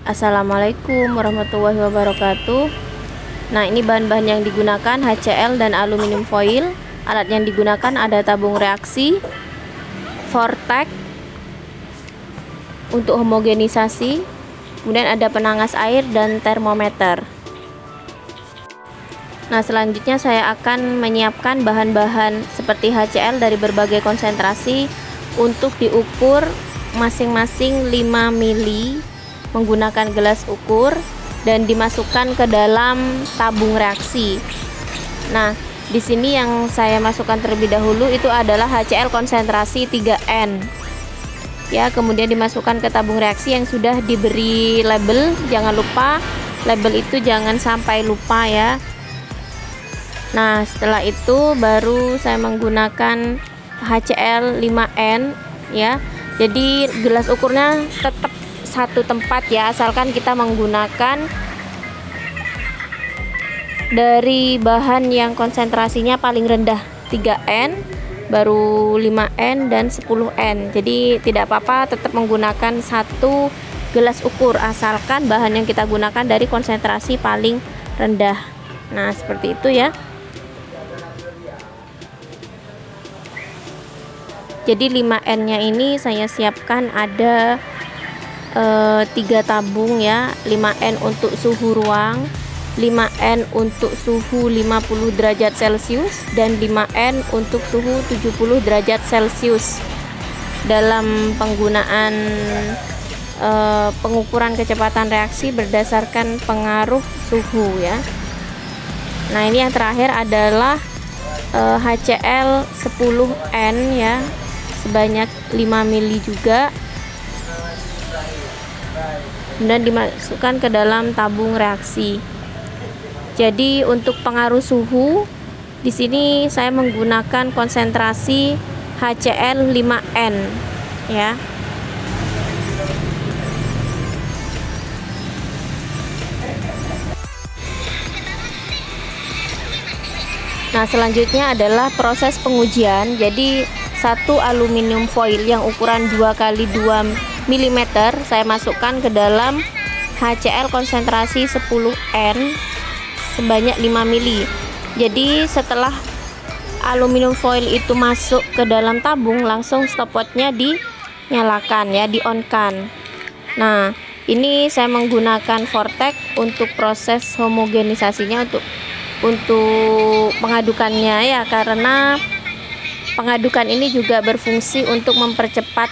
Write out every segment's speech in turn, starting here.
Assalamualaikum warahmatullahi wabarakatuh. Nah, ini bahan-bahan yang digunakan HCl dan aluminium foil. Alat yang digunakan ada tabung reaksi, Vortex untuk homogenisasi, kemudian ada penangas air dan termometer. Nah, selanjutnya saya akan menyiapkan bahan-bahan seperti HCl dari berbagai konsentrasi untuk diukur masing-masing 5 mili menggunakan gelas ukur dan dimasukkan ke dalam tabung reaksi. Nah, di sini yang saya masukkan terlebih dahulu itu adalah HCl konsentrasi 3N. Ya, kemudian dimasukkan ke tabung reaksi yang sudah diberi label. Jangan lupa label itu jangan sampai lupa ya. Nah, setelah itu baru saya menggunakan HCl 5N ya. Jadi gelas ukurnya tetap satu tempat ya, asalkan kita menggunakan dari bahan yang konsentrasinya paling rendah 3N, baru 5N dan 10N. Jadi tidak apa-apa, tetap menggunakan satu gelas ukur asalkan bahan yang kita gunakan dari konsentrasi paling rendah. Nah, seperti itu ya. Jadi 5N nya ini saya siapkan ada 3 tabung ya, 5N untuk suhu ruang, 5N untuk suhu 50 derajat Celcius, dan 5N untuk suhu 70 derajat Celcius. Dalam penggunaan pengukuran kecepatan reaksi berdasarkan pengaruh suhu ya. Nah, ini yang terakhir adalah HCl 10N ya, sebanyak 5 mili juga, kemudian dimasukkan ke dalam tabung reaksi. Jadi untuk pengaruh suhu di sini saya menggunakan konsentrasi HCl 5N ya. Nah, selanjutnya adalah proses pengujian. Jadi satu aluminium foil yang ukuran 2x2 mm saya masukkan ke dalam HCl konsentrasi 10N sebanyak 5 mili. Jadi setelah aluminium foil itu masuk ke dalam tabung, langsung stopwatchnya dinyalakan ya, di-on-kan. Nah, ini saya menggunakan Vortex untuk proses homogenisasinya, untuk mengadukannya ya, karena pengadukan ini juga berfungsi untuk mempercepat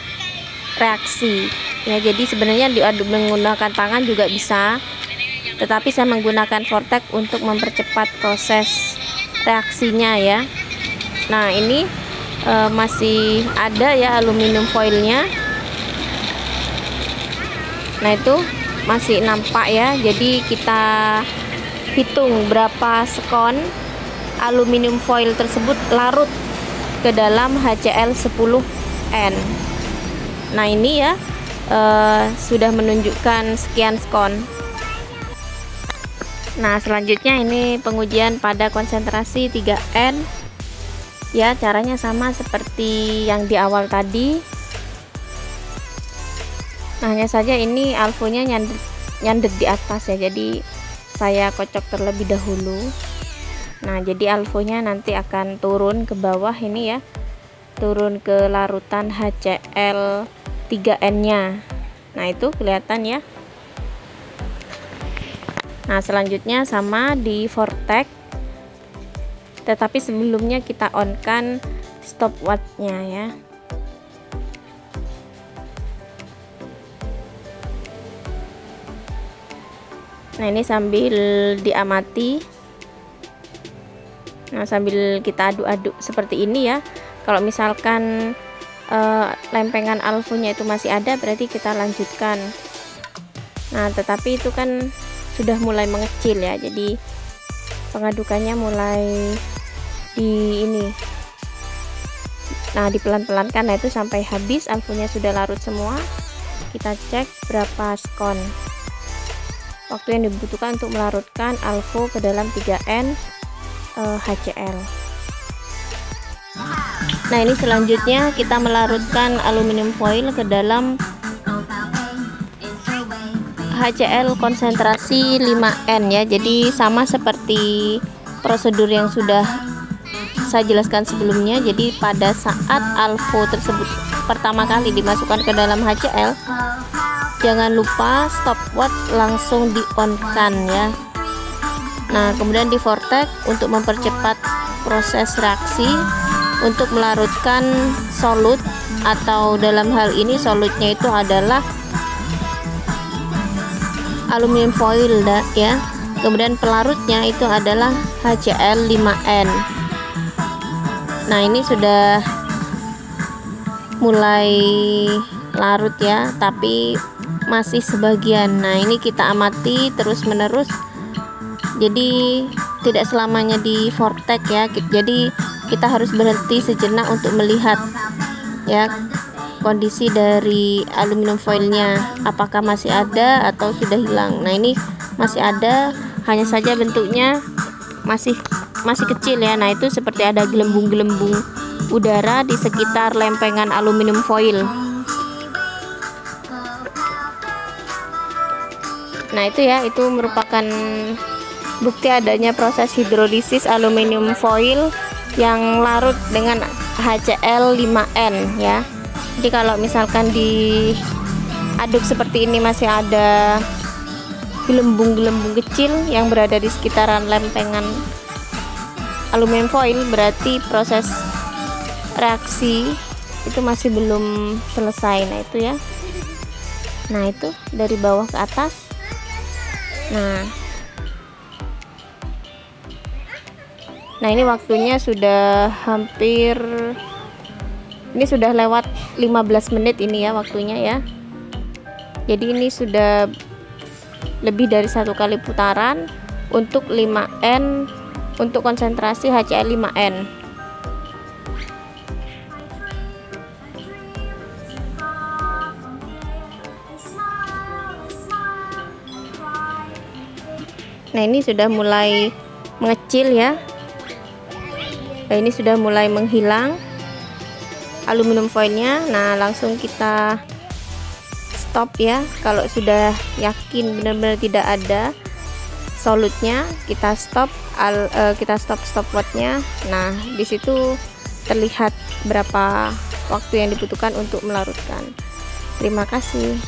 reaksi ya. Jadi sebenarnya diaduk menggunakan tangan juga bisa, tetapi saya menggunakan Vortex untuk mempercepat proses reaksinya ya. Nah, ini masih ada ya aluminium foilnya. Nah, itu masih nampak ya. Jadi kita hitung berapa sekon aluminium foil tersebut larut ke dalam HCl 10N. Nah, ini ya sudah menunjukkan sekian sekon. Nah, selanjutnya ini pengujian pada konsentrasi 3N ya. Caranya sama seperti yang di awal tadi. Nah, hanya saja ini alfonya nyandet di atas ya, jadi saya kocok terlebih dahulu. Nah, jadi alfonya nanti akan turun ke bawah ini ya, turun ke larutan HCl 3N nya. Nah, itu kelihatan ya. Nah, selanjutnya sama di Vortex, tetapi sebelumnya kita on kan stopwatchnya ya. Nah, ini sambil diamati. Nah, sambil kita aduk-aduk seperti ini ya. Kalau misalkan lempengan alfonya itu masih ada, berarti kita lanjutkan. Nah, tetapi itu kan sudah mulai mengecil ya, jadi pengadukannya mulai di ini. Nah, dipelan-pelankan. Nah, itu sampai habis alfonya sudah larut semua. Kita cek berapa skon waktu yang dibutuhkan untuk melarutkan alfo ke dalam 3N HCl. Nah, ini selanjutnya kita melarutkan aluminium foil ke dalam HCl konsentrasi 5N ya. Jadi sama seperti prosedur yang sudah saya jelaskan sebelumnya. Jadi pada saat alvo tersebut pertama kali dimasukkan ke dalam HCl, jangan lupa stopwatch langsung di on kan ya. Nah, kemudian di vortex untuk mempercepat proses reaksi untuk melarutkan solut, atau dalam hal ini solutnya itu adalah aluminium foil ya. Kemudian pelarutnya itu adalah HCl 5N. Nah, ini sudah mulai larut ya, tapi masih sebagian. Nah, ini kita amati terus menerus. Jadi tidak selamanya di vortex ya. Jadi kita harus berhenti sejenak untuk melihat ya kondisi dari aluminium foilnya, apakah masih ada atau sudah hilang. Nah, ini masih ada, hanya saja bentuknya masih kecil ya. Nah, itu seperti ada gelembung-gelembung udara di sekitar lempengan aluminium foil. Nah, itu ya, itu merupakan bukti adanya proses hidrolisis aluminium foil yang larut dengan HCl 5N ya. Jadi kalau misalkan diaduk seperti ini masih ada gelembung-gelembung kecil yang berada di sekitaran lempengan aluminium foil, berarti proses reaksi itu masih belum selesai. Nah, itu ya. Nah, itu dari bawah ke atas. Nah, ini waktunya sudah ini sudah lewat 15 menit ini ya waktunya ya. Jadi ini sudah lebih dari 1 kali putaran untuk 5N, untuk konsentrasi HCl 5N. Nah, ini sudah mulai mengecil ya. Nah, ini sudah mulai menghilang aluminium foilnya. Nah, langsung kita stop ya. Kalau sudah yakin benar-benar tidak ada solutnya, kita stop stopwatchnya. Nah, di situ terlihat berapa waktu yang dibutuhkan untuk melarutkan. Terima kasih.